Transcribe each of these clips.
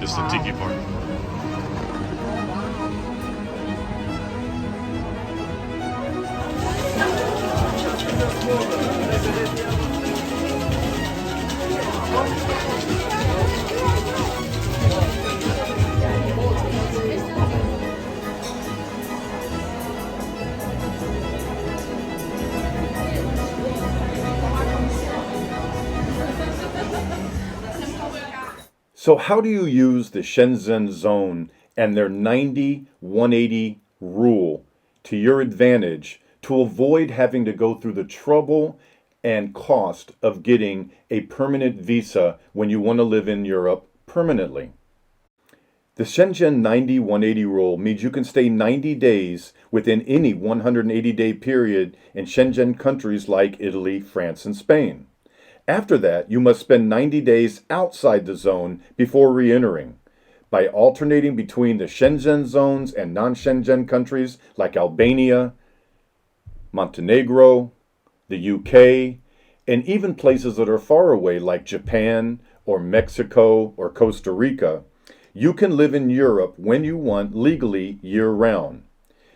just the tiki part. So how do you use the Schengen Zone and their 90-180 rule to your advantage to avoid having to go through the trouble and cost of getting a permanent visa when you want to live in Europe permanently? The Schengen 90-180 rule means you can stay 90 days within any 180-day period in Schengen countries like Italy, France, and Spain. After that, you must spend 90 days outside the zone before re-entering. By alternating between the Schengen zones and non-Schengen countries like Albania, Montenegro, the UK, and even places that are far away like Japan or Mexico or Costa Rica, you can live in Europe when you want legally year-round.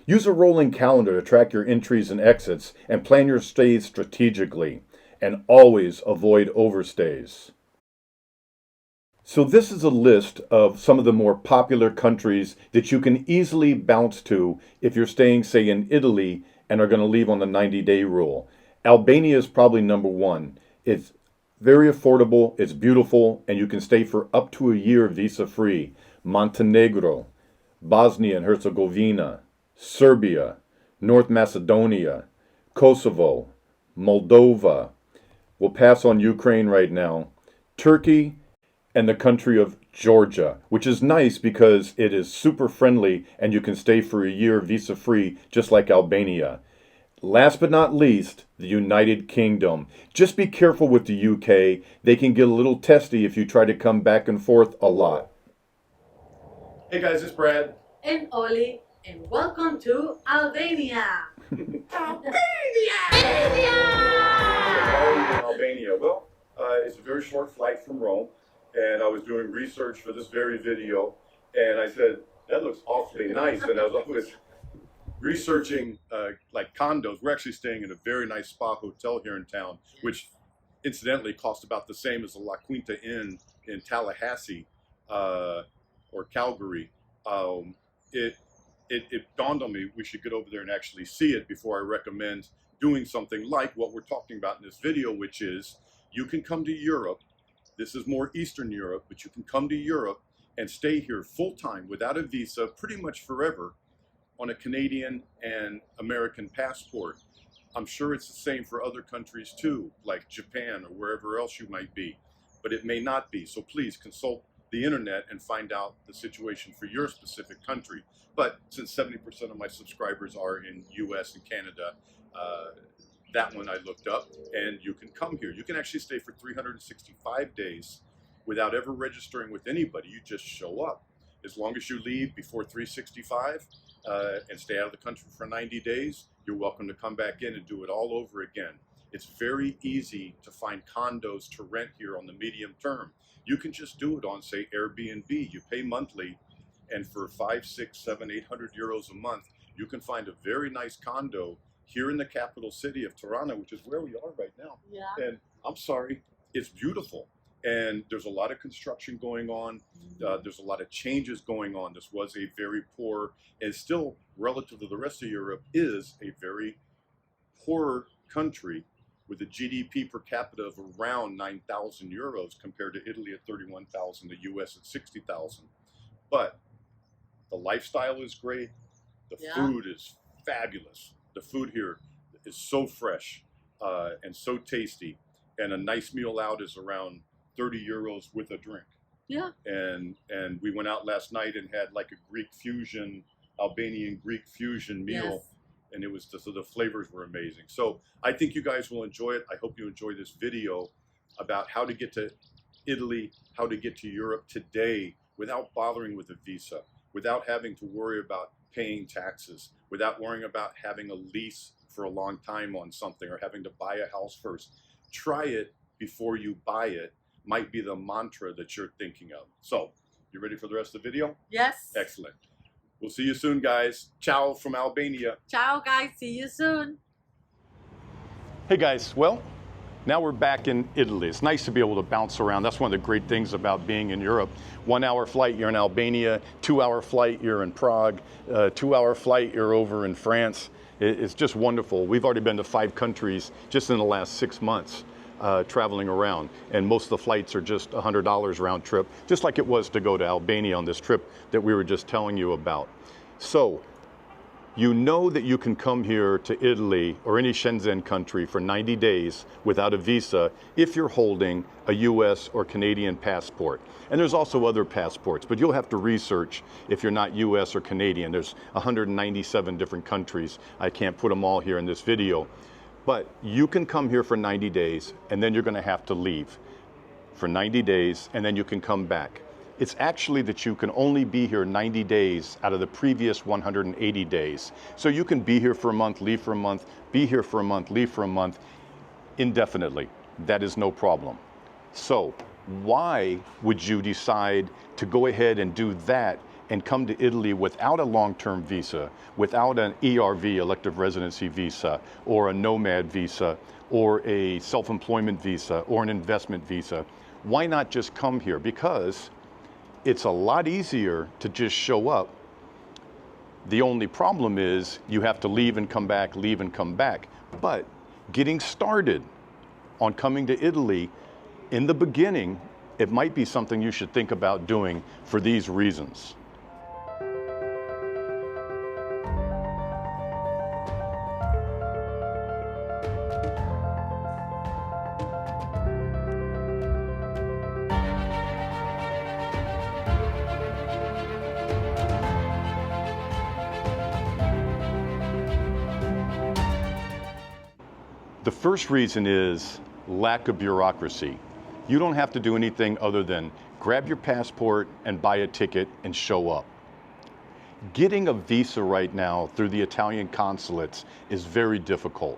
Use a rolling calendar to track your entries and exits and plan your stays strategically. And always avoid overstays. So this is a list of some of the more popular countries that you can easily bounce to if you're staying, say, in Italy and are going to leave on the 90-day rule. Albania is probably number one. It's very affordable, it's beautiful, and you can stay for up to a year visa-free. Montenegro, Bosnia and Herzegovina, Serbia, North Macedonia, Kosovo, Moldova. We'll pass on Ukraine right now. Turkey and the country of Georgia, which is nice because it is super friendly and you can stay for a year visa-free just like Albania. Last but not least, the United Kingdom. Just be careful with the UK. They can get a little testy if you try to come back and forth a lot. Hey guys, it's Brad. And Oli, and welcome to Albania. Albania. Well, it's a very short flight from Rome, and I was doing research for this very video, and I said, that looks awfully nice, and I was researching like condos. We're actually staying in a very nice spa hotel here in town, which incidentally cost about the same as the La Quinta Inn in Tallahassee or Calgary. It dawned on me we should get over there and actually see it before I recommend doing something like what we're talking about in this video, which is you can come to Europe. This is more Eastern Europe, but you can come to Europe and stay here full-time without a visa pretty much forever on a Canadian and American passport. I'm sure it's the same for other countries too, like Japan or wherever else you might be, but it may not be. So please consult the internet and find out the situation for your specific country. But since 70% of my subscribers are in US and Canada, that one I looked up, and you can come here. You can actually stay for 365 days without ever registering with anybody. You just show up. As long as you leave before 365 and stay out of the country for 90 days, you're welcome to come back in and do it all over again. It's very easy to find condos to rent here on the medium term. You can just do it on, say, Airbnb. You pay monthly, and for 500, 600, 700, 800 euros a month, you can find a very nice condo here in the capital city of Tirana, which is where we are right now. Yeah. And I'm sorry, it's beautiful. And there's a lot of construction going on. There's a lot of changes going on. This was a very poor, and still relative to the rest of Europe, is a very poor country with a GDP per capita of around 9,000 euros compared to Italy at 31,000, the US at 60,000. But the lifestyle is great. The food is fabulous. The food here is so fresh and so tasty. And a nice meal out is around 30 euros with a drink. Yeah. And we went out last night and had like a Greek fusion, Albanian Greek fusion meal. Yes. And it was just, so the flavors were amazing. So I think you guys will enjoy it. I hope you enjoy this video about how to get to Italy, how to get to Europe today without bothering with a visa, without having to worry about paying taxes, without worrying about having a lease for a long time on something or having to buy a house first. Try it before you buy it might be the mantra that you're thinking of. So You ready for the rest of the video? Yes. Excellent. We'll see you soon, guys. Ciao from Albania. Ciao, guys. See you soon. Hey, guys. Well, now we're back in Italy. It's nice to be able to bounce around. That's one of the great things about being in Europe. 1 hour flight, you're in Albania. 2 hour flight, you're in Prague. 2 hour flight, you're over in France. It's just wonderful. We've already been to 5 countries just in the last 6 months. Traveling around, and most of the flights are just $100 round trip, just like it was to go to Albania on this trip that we were just telling you about. So, you know that you can come here to Italy or any Schengen country for 90 days without a visa if you're holding a US or Canadian passport. And there's also other passports, but you'll have to research if you're not US or Canadian. There's 197 different countries. I can't put them all here in this video. But you can come here for 90 days, and then you're going to have to leave for 90 days, and then you can come back. It's actually that you can only be here 90 days out of the previous 180 days. So you can be here for a month, leave for a month, be here for a month, leave for a month, indefinitely. That is no problem. So why would you decide to go ahead and do that and come to Italy without a long-term visa, without an ERV, elective residency visa, or a nomad visa, or a self-employment visa, or an investment visa? Why not just come here? Because it's a lot easier to just show up. The only problem is you have to leave and come back, leave and come back. But getting started on coming to Italy in the beginning, it might be something you should think about doing for these reasons. The first reason is lack of bureaucracy. You don't have to do anything other than grab your passport and buy a ticket and show up. Getting a visa right now through the Italian consulates is very difficult.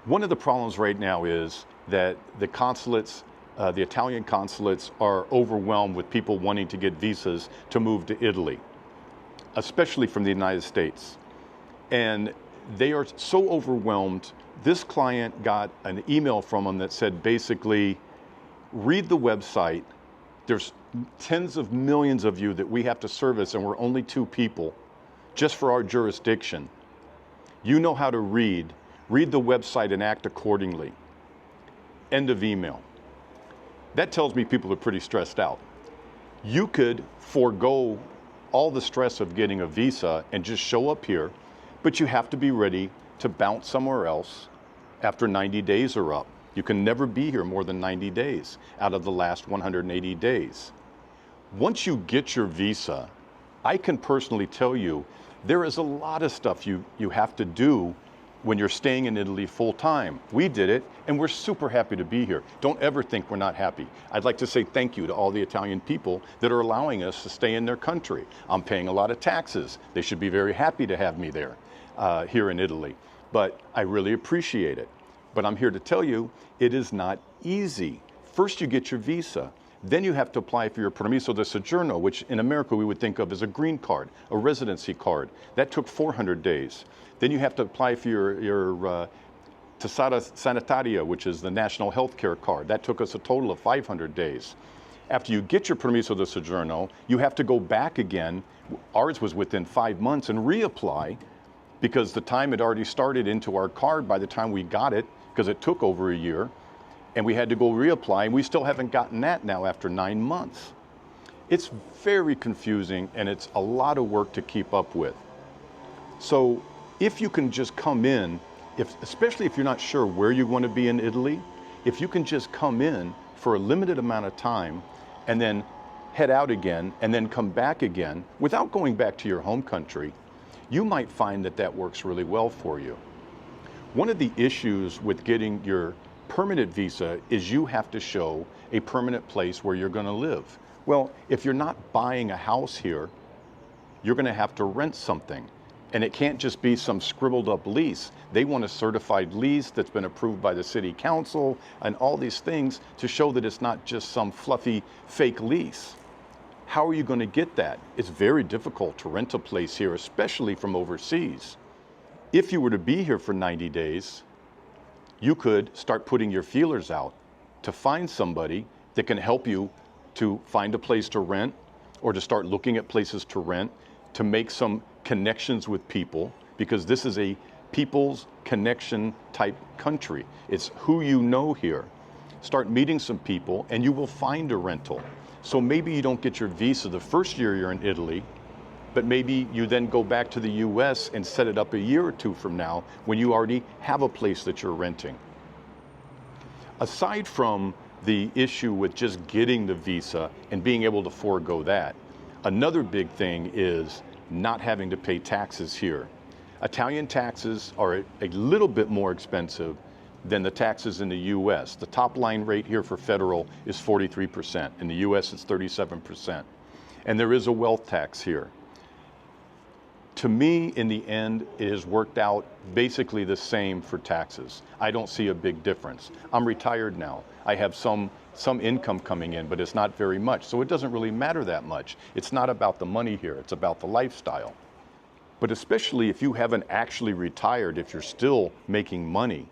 One of the problems right now is that the consulates, the Italian consulates, are overwhelmed with people wanting to get visas to move to Italy, especially from the United States. And they are so overwhelmed. This client got an email from them that said basically, read the website. There's tens of millions of you that we have to service, and we're only 2 people just for our jurisdiction. You know how to read the website and act accordingly. End of email. That tells me people are pretty stressed out. You could forego all the stress of getting a visa and just show up here, but you have to be ready to bounce somewhere else after 90 days are up. You can never be here more than 90 days out of the last 180 days. Once you get your visa, I can personally tell you there is a lot of stuff you have to do when you're staying in Italy full time. We did it, and we're super happy to be here. Don't ever think we're not happy. I'd like to say thank you to all the Italian people that are allowing us to stay in their country. I'm paying a lot of taxes. They should be very happy to have me there, here in Italy. But I really appreciate it. But I'm here to tell you, it is not easy. First you get your visa. Then you have to apply for your permesso di soggiorno, which in America we would think of as a green card, a residency card. That took 400 days. Then you have to apply for your tessera sanitaria, which is the national health care card. That took us a total of 500 days. After you get your permesso di soggiorno, you have to go back again. Ours was within 5 months, and reapply, because the time had already started into our card by the time we got it, because it took over a year, and we had to go reapply, and we still haven't gotten that now after 9 months. It's very confusing, and it's a lot of work to keep up with. So if you can just come in, especially if you're not sure where you want to be in Italy, if you can just come in for a limited amount of time and then head out again and then come back again without going back to your home country, you might find that that works really well for you. One of the issues with getting your permanent visa is you have to show a permanent place where you're going to live. Well, if you're not buying a house here, you're going to have to rent something. And it can't just be some scribbled up lease. They want a certified lease that's been approved by the city council and all these things to show that it's not just some fluffy fake lease. How are you going to get that? It's very difficult to rent a place here, especially from overseas. If you were to be here for 90 days, you could start putting your feelers out to find somebody that can help you to find a place to rent, or to start looking at places to rent, to make some connections with people, because this is a people's connection type country. It's who you know here. Start meeting some people and you will find a rental. So maybe you don't get your visa the first year you're in Italy, but maybe you then go back to the US and set it up a year or two from now when you already have a place that you're renting. Aside from the issue with just getting the visa and being able to forego that, another big thing is not having to pay taxes here. Italian taxes are a little bit more expensive than the taxes in the US. The top line rate here for federal is 43%. In the US, it's 37%. And there is a wealth tax here. To me, in the end, it has worked out basically the same for taxes. I don't see a big difference. I'm retired now. I have some income coming in, but it's not very much. So it doesn't really matter that much. It's not about the money here, it's about the lifestyle. But especially if you haven't actually retired, if you're still making money,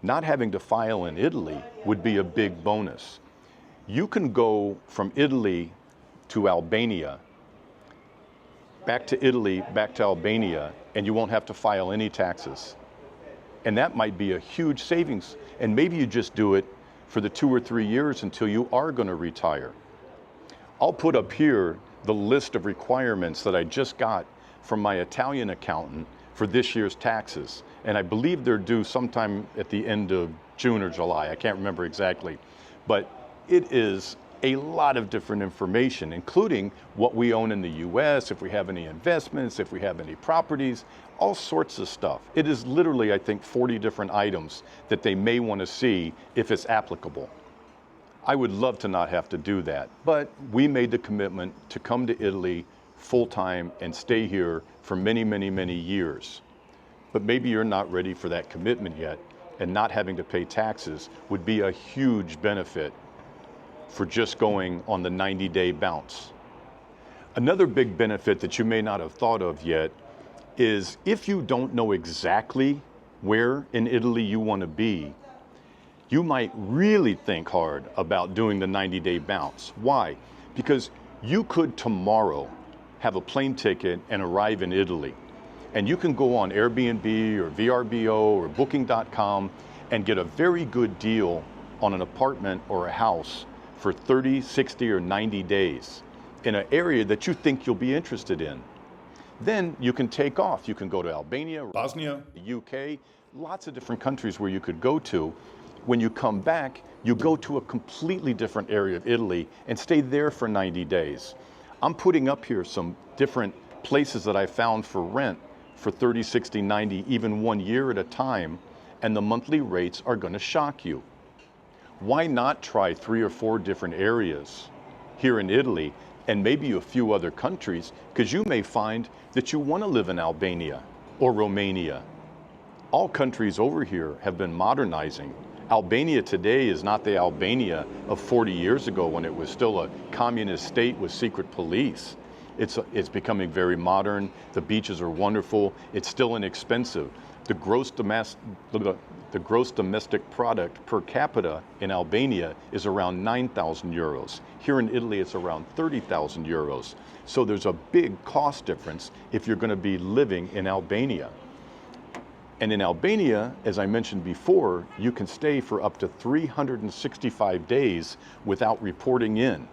not having to file in Italy would be a big bonus. You can go from Italy to Albania, back to Italy, back to Albania, and you won't have to file any taxes. And that might be a huge savings. And maybe you just do it for the 2 or 3 years until you are going to retire. I'll put up here the list of requirements that I just got from my Italian accountant for this year's taxes. And I believe they're due sometime at the end of June or July. I can't remember exactly. But it is a lot of different information, including what we own in the US, if we have any investments, if we have any properties, all sorts of stuff. It is literally, I think, 40 different items that they may want to see if it's applicable. I would love to not have to do that, but we made the commitment to come to Italy full-time and stay here for many, many, many years. But maybe you're not ready for that commitment yet, and not having to pay taxes would be a huge benefit for just going on the 90-day bounce. Another big benefit that you may not have thought of yet is if you don't know exactly where in Italy you want to be, you might really think hard about doing the 90-day bounce. Why? Because you could tomorrow have a plane ticket and arrive in Italy, and you can go on Airbnb or VRBO or Booking.com and get a very good deal on an apartment or a house for 30, 60, or 90 days in an area that you think you'll be interested in. Then you can take off. You can go to Albania, Bosnia, the UK, lots of different countries where you could go to. When you come back, you go to a completely different area of Italy and stay there for 90 days. I'm putting up here some different places that I found for rent for 30, 60, 90, even 1 year at a time, and the monthly rates are going to shock you. Why not try 3 or 4 different areas here in Italy and maybe a few other countries, because you may find that you want to live in Albania or Romania. All countries over here have been modernizing. Albania today is not the Albania of 40 years ago when it was still a communist state with secret police. It's becoming very modern. The beaches are wonderful. It's still inexpensive. The gross domestic product per capita in Albania is around 9,000 euros. Here in Italy, it's around 30,000 euros. So there's a big cost difference if you're going to be living in Albania. And in Albania, as I mentioned before, you can stay for up to 365 days without reporting in.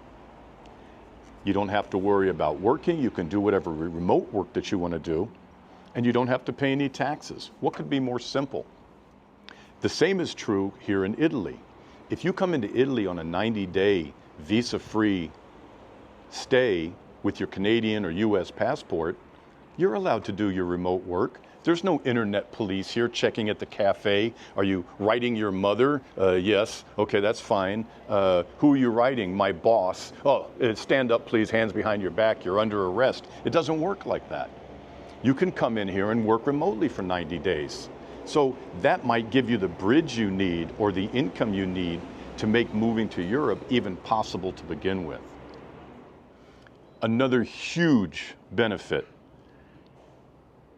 You don't have to worry about working. You can do whatever remote work that you want to do, and you don't have to pay any taxes. What could be more simple? The same is true here in Italy. If you come into Italy on a 90-day visa-free stay with your Canadian or US passport, you're allowed to do your remote work. There's no internet police here checking at the cafe. Are you writing your mother? Yes. Okay, that's fine. Who are you writing? My boss. Oh, stand up, please. Hands behind your back. You're under arrest. It doesn't work like that. You can come in here and work remotely for 90 days. So that might give you the bridge you need or the income you need to make moving to Europe even possible to begin with. Another huge benefit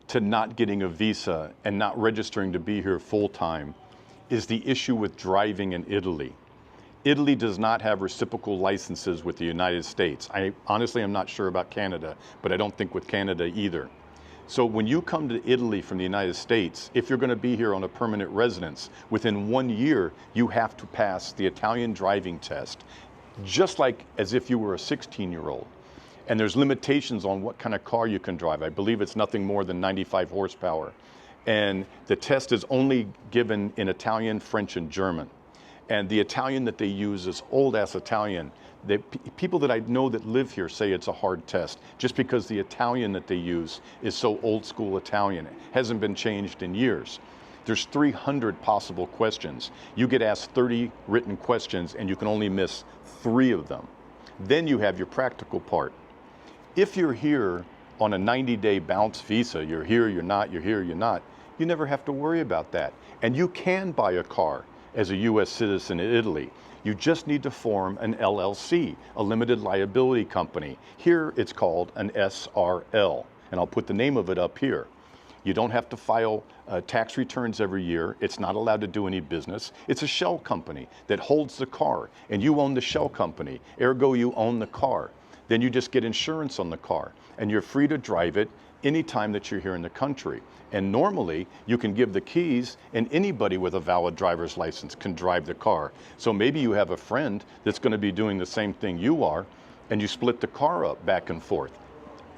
to not getting a visa and not registering to be here full time is the issue with driving in Italy. Italy does not have reciprocal licenses with the United States. I honestly am not sure about Canada, but I don't think with Canada either. So when you come to Italy from the United States, if you're going to be here on a permanent residence, within 1 year, you have to pass the Italian driving test, just like as if you were a 16-year-old. And there's limitations on what kind of car you can drive. I believe it's nothing more than 95 horsepower. And the test is only given in Italian, French, and German. And the Italian that they use is old-ass Italian. People that I know that live here say it's a hard test, just because the Italian that they use is so old-school Italian. It hasn't been changed in years. There's 300 possible questions. You get asked 30 written questions, and you can only miss 3 of them. Then you have your practical part. If you're here on a 90-day bounce visa, you're here, you're not, you're here, you're not, you never have to worry about that. And you can buy a car as a U.S. citizen in Italy. You just need to form an LLC, a limited liability company. Here it's called an SRL, and I'll put the name of it up here. You don't have to file tax returns every year. It's not allowed to do any business. It's a shell company that holds the car, and you own the shell company. Ergo, you own the car. Then you just get insurance on the car, and you're free to drive it anytime that you're here in the country. And normally, you can give the keys, and anybody with a valid driver's license can drive the car. So maybe you have a friend that's going to be doing the same thing you are, and you split the car up back and forth.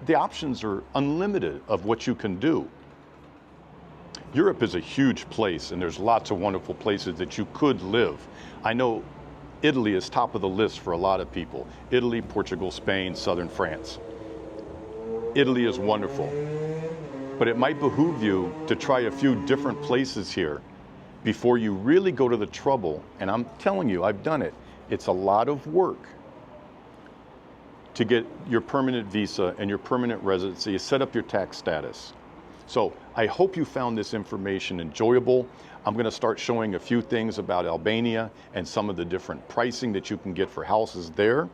The options are unlimited of what you can do. Europe is a huge place, and there's lots of wonderful places that you could live. I know Italy is top of the list for a lot of people. Italy, Portugal, Spain, southern France. Italy is wonderful, but it might behoove you to try a few different places here before you really go to the trouble, and I'm telling you, I've done it. It's a lot of work to get your permanent visa and your permanent residency, set up your tax status. So I hope you found this information enjoyable. I'm going to start showing a few things about Albania and some of the different pricing that you can get for houses there.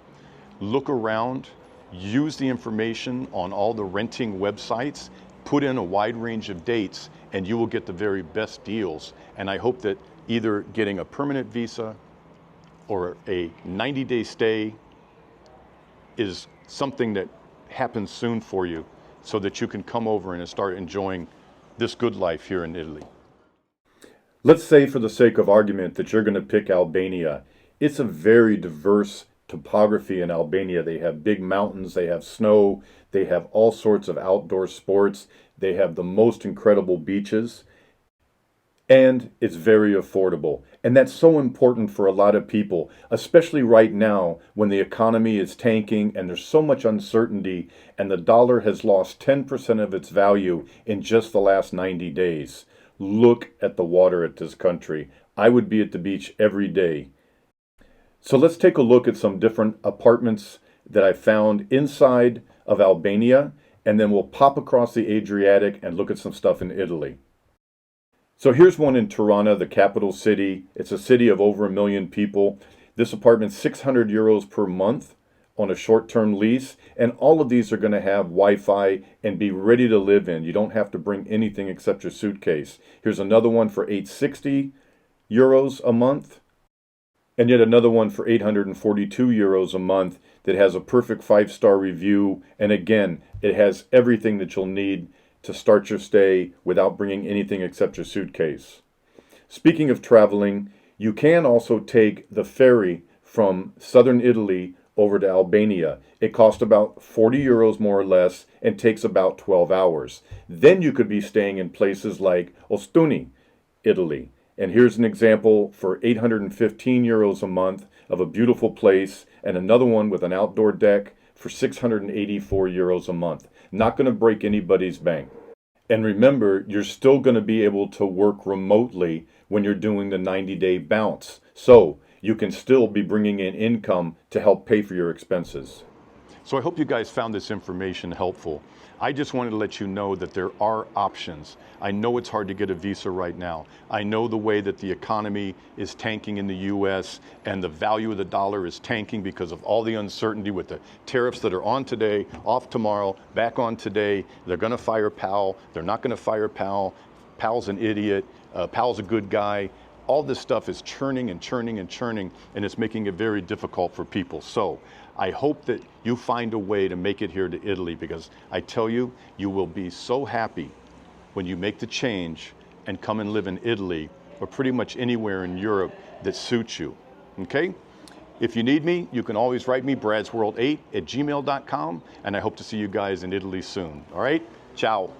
Look around, use the information on all the renting websites, put in a wide range of dates, and you will get the very best deals. And I hope that either getting a permanent visa or a 90-day stay is something that happens soon for you, so that you can come over and start enjoying this good life here in Italy. Let's say, for the sake of argument, that you're going to pick Albania. It's a very diverse topography in Albania. They have big mountains, they have snow, they have all sorts of outdoor sports, they have the most incredible beaches, and it's very affordable. And that's so important for a lot of people, especially right now when the economy is tanking and there's so much uncertainty and the dollar has lost 10% of its value in just the last 90 days. Look at the water at this country. I would be at the beach every day. So let's take a look at some different apartments that I found inside of Albania, and then we'll pop across the Adriatic and look at some stuff in Italy. So here's one in Tirana, the capital city. It's a city of over 1 million people. This apartment's 600 euros per month on a short-term lease, and all of these are going to have Wi-Fi and be ready to live in. You don't have to bring anything except your suitcase. Here's another one for 860 euros a month, and yet another one for 842 euros a month that has a perfect 5-star review, and again, it has everything that you'll need to start your stay without bringing anything except your suitcase. Speaking of traveling, you can also take the ferry from southern Italy over to Albania. It costs about 40 euros more or less and takes about 12 hours. Then you could be staying in places like Ostuni, Italy. And here's an example for 815 euros a month of a beautiful place, and another one with an outdoor deck for 684 euros a month. Not going to break anybody's bank. And remember, you're still going to be able to work remotely when you're doing the 90-day bounce. So you can still be bringing in income to help pay for your expenses. So I hope you guys found this information helpful. I just wanted to let you know that there are options. I know it's hard to get a visa right now. I know the way that the economy is tanking in the US and the value of the dollar is tanking because of all the uncertainty with the tariffs that are on today, off tomorrow, back on today. They're gonna fire Powell, they're not gonna fire Powell. Powell's an idiot, Powell's a good guy. All this stuff is churning and churning and churning, and it's making it very difficult for people. So I hope that you find a way to make it here to Italy, because I tell you, you will be so happy when you make the change and come and live in Italy or pretty much anywhere in Europe that suits you, okay? If you need me, you can always write me, bradsworld8@gmail.com, and I hope to see you guys in Italy soon, all right? Ciao.